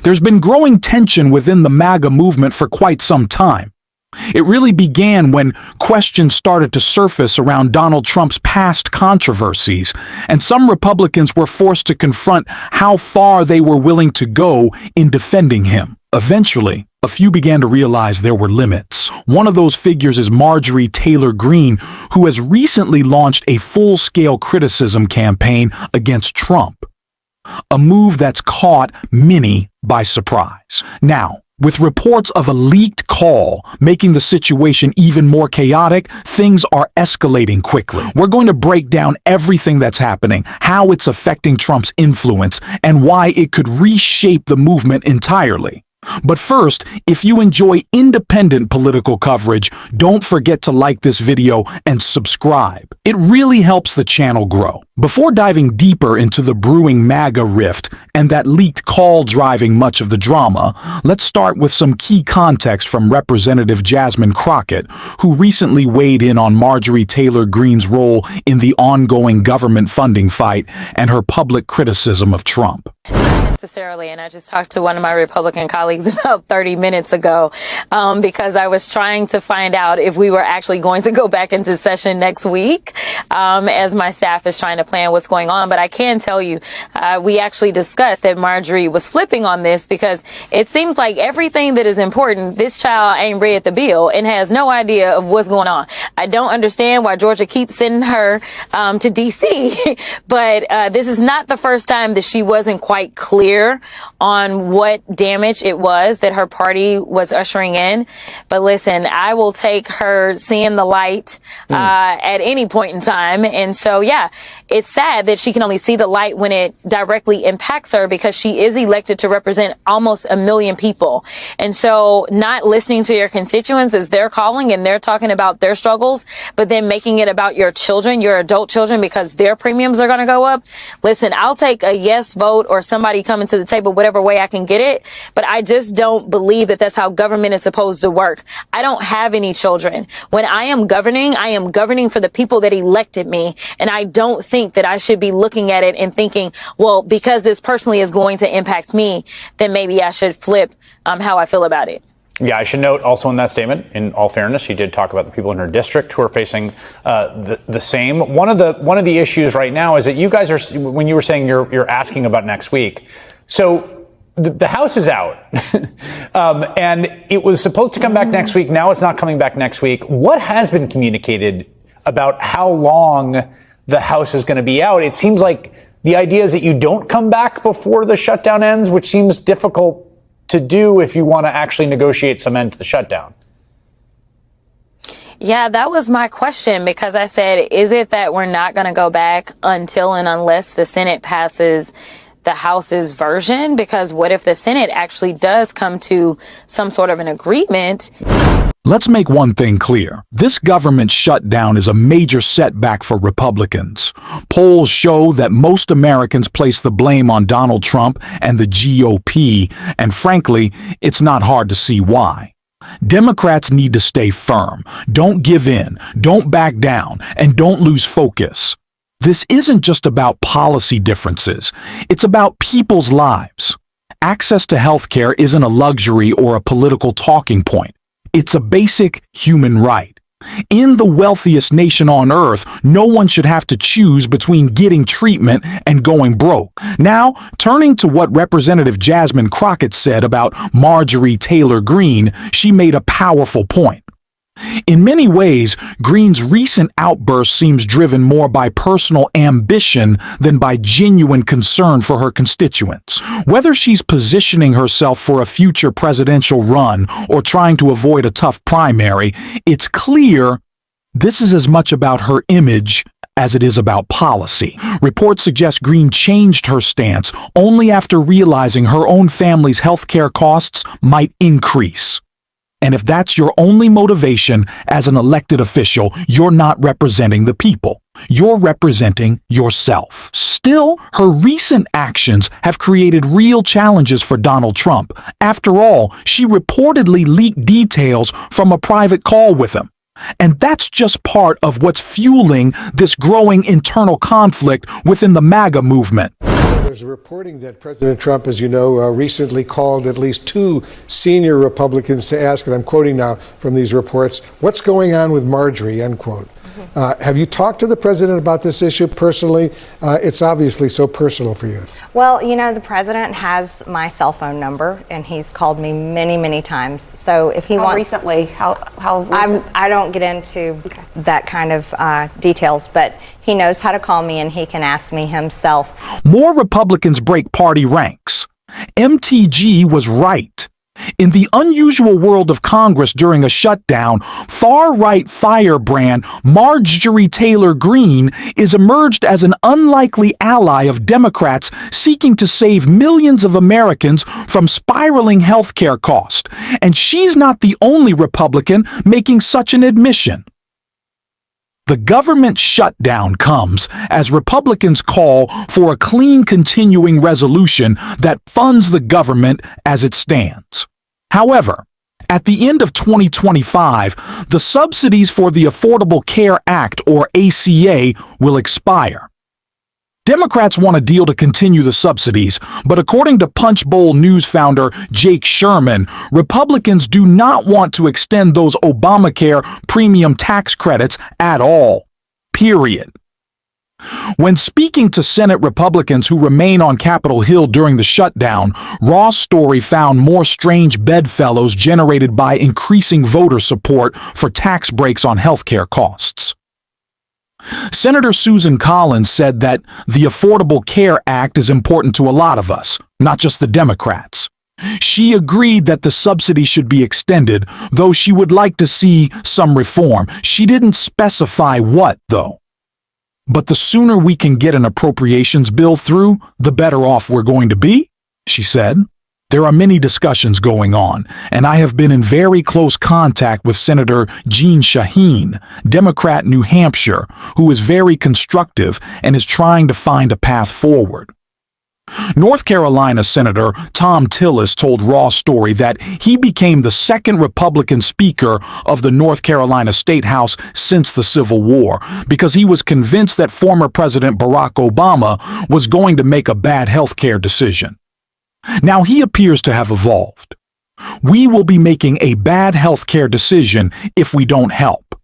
There's been growing tension within the MAGA movement for quite some time. It really began when questions started to surface around Donald Trump's past controversies, and some Republicans were forced to confront how far they were willing to go in defending him. Eventually, a few began to realize there were limits. One of those figures is Marjorie Taylor Greene, who has recently launched a full-scale criticism campaign against Trump, a move that's caught many by surprise. Now, with reports of a leaked call making the situation even more chaotic, things are escalating quickly. We're going to break down everything that's happening, how it's affecting Trump's influence, and why it could reshape the movement entirely. But first, if you enjoy independent political coverage, don't forget to like this video and subscribe. It really helps the channel grow. Before diving deeper into the brewing MAGA rift and that leaked call driving much of the drama, let's start with some key context from Representative Jasmine Crockett, who recently weighed in on Marjorie Taylor Greene's role in the ongoing government funding fight and her public criticism of Trump. Necessarily, and I just talked to one of my Republican colleagues about 30 minutes ago because I was trying to find out if we were actually going to go back into session next week as my staff is trying to plan what's going on. But I can tell you, we actually discussed that Marjorie was flipping on this because it seems like everything that is important, this child ain't read the bill and has no idea of what's going on. I don't understand why Georgia keeps sending her to D.C., but this is not the first time that she wasn't quite clear on what damage it was that her party was ushering in. But listen, I will take her seeing the light at any point in time. And so, yeah, it's sad that she can only see the light when it directly impacts her because she is elected to represent almost 1 million people. And so not listening to your constituents as they're calling and they're talking about their struggles, but then making it about your children, your adult children, because their premiums are going to go up. Listen, I'll take a yes vote or somebody coming to the table whatever way I can get it, but I just don't believe that that's how government is supposed to work. I don't have any children. When I am governing for the people that elected me, and I don't think that I should be looking at it and thinking, well, because this personally is going to impact me, then maybe I should flip how I feel about it. Yeah, I should note also in that statement, in all fairness, she did talk about the people in her district who are facing the same. One of the issues right now is that you guys are, when you were saying you're asking about next week, so the House is out, and it was supposed to come back next week. Now it's not coming back next week. What has been communicated about how long the House is going to be out? It seems like the idea is that you don't come back before the shutdown ends, which seems difficult to do if you want to actually negotiate some end to the shutdown. Yeah, that was my question, because I said, is it that we're not going to go back until and unless the Senate passes the House's version? Because what if the Senate actually does come to some sort of an agreement? Let's make one thing clear. This government shutdown is a major setback for Republicans. Polls show that most Americans place the blame on Donald Trump and the GOP, and frankly, it's not hard to see why. Democrats need to stay firm. Don't give in, don't back down, and don't lose focus. This isn't just about policy differences. It's about people's lives. Access to healthcare isn't a luxury or a political talking point. It's a basic human right. In the wealthiest nation on earth, no one should have to choose between getting treatment and going broke. Now, turning to what Representative Jasmine Crockett said about Marjorie Taylor Greene, she made a powerful point. In many ways, Greene's recent outburst seems driven more by personal ambition than by genuine concern for her constituents. Whether she's positioning herself for a future presidential run or trying to avoid a tough primary, it's clear this is as much about her image as it is about policy. Reports suggest Greene changed her stance only after realizing her own family's healthcare costs might increase. And if that's your only motivation as an elected official, you're not representing the people. You're representing yourself. Still, her recent actions have created real challenges for Donald Trump. After all, she reportedly leaked details from a private call with him. And that's just part of what's fueling this growing internal conflict within the MAGA movement. There's a reporting that President Trump, as you know, recently called at least 2 senior Republicans to ask, and I'm quoting now from these reports, what's going on with Marjorie, end quote. Have you talked to the president about this issue personally? It's obviously so personal for you. Well, you know, the president has my cell phone number, and he's called me many, many times. So if he wants... recently? How recent? I don't get into that kind of details, but he knows how to call me, and he can ask me himself. More Republicans break party ranks. MTG was right. In the unusual world of Congress during a shutdown, far-right firebrand Marjorie Taylor Greene is emerged as an unlikely ally of Democrats seeking to save millions of Americans from spiraling healthcare costs. And she's not the only Republican making such an admission. The government shutdown comes as Republicans call for a clean continuing resolution that funds the government as it stands. However, at the end of 2025, the subsidies for the Affordable Care Act, or ACA, will expire. Democrats want a deal to continue the subsidies, but according to Punchbowl News founder Jake Sherman, Republicans do not want to extend those Obamacare premium tax credits at all. Period. When speaking to Senate Republicans who remain on Capitol Hill during the shutdown, Ross Story found more strange bedfellows generated by increasing voter support for tax breaks on healthcare costs. Senator Susan Collins said that the Affordable Care Act is important to a lot of us, not just the Democrats. She agreed that the subsidy should be extended, though she would like to see some reform. She didn't specify what, though. But the sooner we can get an appropriations bill through, the better off we're going to be, she said. There are many discussions going on, and I have been in very close contact with Senator Jeanne Shaheen, Democrat New Hampshire, who is very constructive and is trying to find a path forward. North Carolina Senator Tom Tillis told Raw Story that he became the second Republican Speaker of the North Carolina State House since the Civil War because he was convinced that former President Barack Obama was going to make a bad health care decision. Now he appears to have evolved. We will be making a bad health care decision if we don't help.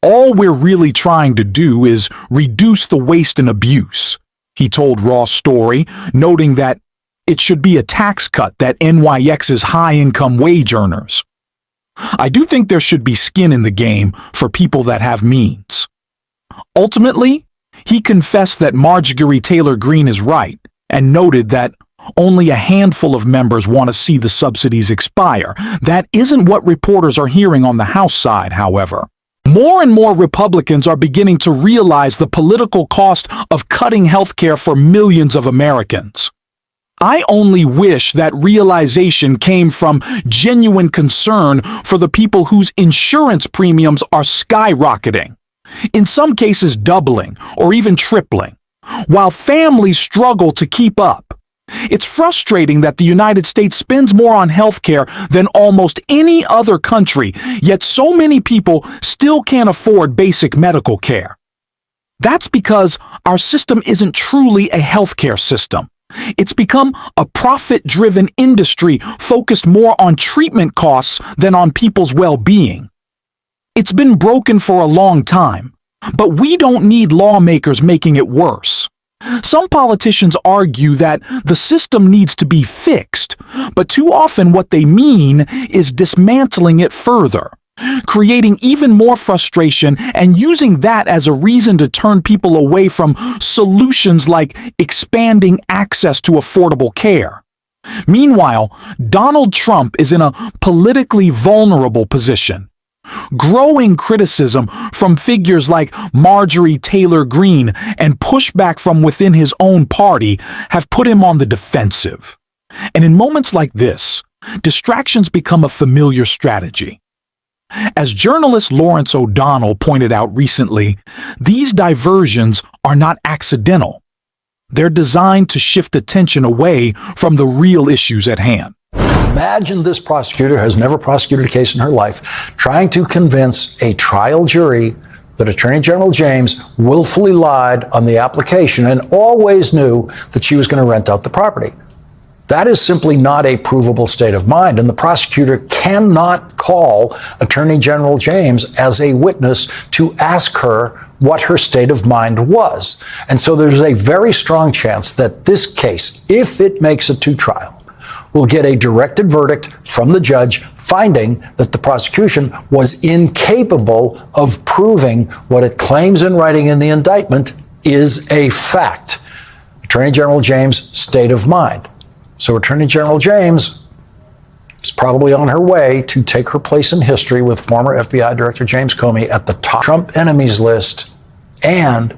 All we're really trying to do is reduce the waste and abuse, he told Raw Story, noting that it should be a tax cut that NYX's high-income wage earners. I do think there should be skin in the game for people that have means. Ultimately, he confessed that Marjorie Taylor Greene is right and noted that only a handful of members want to see the subsidies expire. That isn't what reporters are hearing on the House side, however. More and more Republicans are beginning to realize the political cost of cutting health care for millions of Americans. I only wish that realization came from genuine concern for the people whose insurance premiums are skyrocketing, in some cases doubling or even tripling, while families struggle to keep up. It's frustrating that the United States spends more on healthcare than almost any other country, yet so many people still can't afford basic medical care. That's because our system isn't truly a healthcare system. It's become a profit-driven industry focused more on treatment costs than on people's well-being. It's been broken for a long time, but we don't need lawmakers making it worse. Some politicians argue that the system needs to be fixed, but too often what they mean is dismantling it further, creating even more frustration and using that as a reason to turn people away from solutions like expanding access to affordable care. Meanwhile, Donald Trump is in a politically vulnerable position. Growing criticism from figures like Marjorie Taylor Greene and pushback from within his own party have put him on the defensive. And in moments like this, distractions become a familiar strategy. As journalist Lawrence O'Donnell pointed out recently, these diversions are not accidental. They're designed to shift attention away from the real issues at hand. Imagine this prosecutor has never prosecuted a case in her life, trying to convince a trial jury that Attorney General James willfully lied on the application and always knew that she was going to rent out the property. That is simply not a provable state of mind, and the prosecutor cannot call Attorney General James as a witness to ask her what her state of mind was. And so there's a very strong chance that this case, if it makes it to trial, will get a directed verdict from the judge finding that the prosecution was incapable of proving what it claims in writing in the indictment is a fact. Attorney General James' state of mind. So Attorney General James is probably on her way to take her place in history with former FBI Director James Comey at the top Trump enemies list and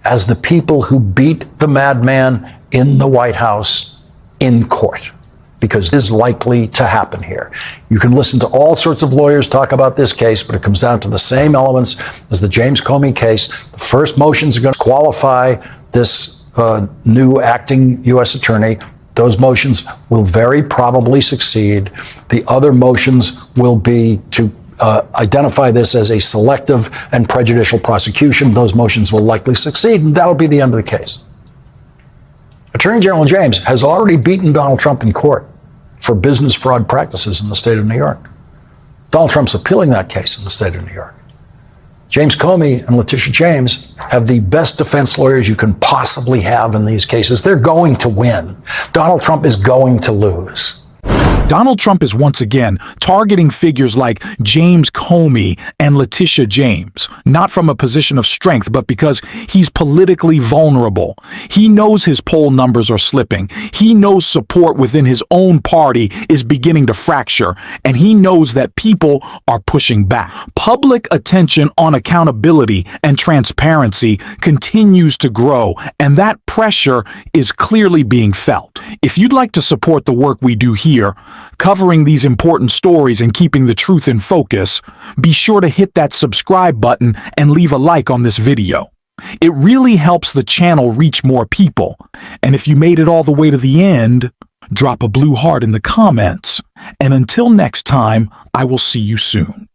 as the people who beat the madman in the White House in court, because this is likely to happen here. You can listen to all sorts of lawyers talk about this case, but it comes down to the same elements as the James Comey case. The first motions are going to qualify this new acting U.S. attorney. Those motions will very probably succeed. The other motions will be to identify this as a selective and prejudicial prosecution. Those motions will likely succeed, and that'll be the end of the case. Attorney General James has already beaten Donald Trump in court for business fraud practices in the state of New York. Donald Trump's appealing that case in the state of New York. James Comey and Letitia James have the best defense lawyers you can possibly have in these cases. They're going to win. Donald Trump is going to lose. Donald Trump is once again targeting figures like James Comey and Letitia James, not from a position of strength, but because he's politically vulnerable. He knows his poll numbers are slipping. He knows support within his own party is beginning to fracture, and he knows that people are pushing back. Public attention on accountability and transparency continues to grow, and that pressure is clearly being felt. If you'd like to support the work we do here, covering these important stories and keeping the truth in focus, be sure to hit that subscribe button and leave a like on this video. It really helps the channel reach more people. And if you made it all the way to the end, drop a blue heart in the comments. And until next time, I will see you soon.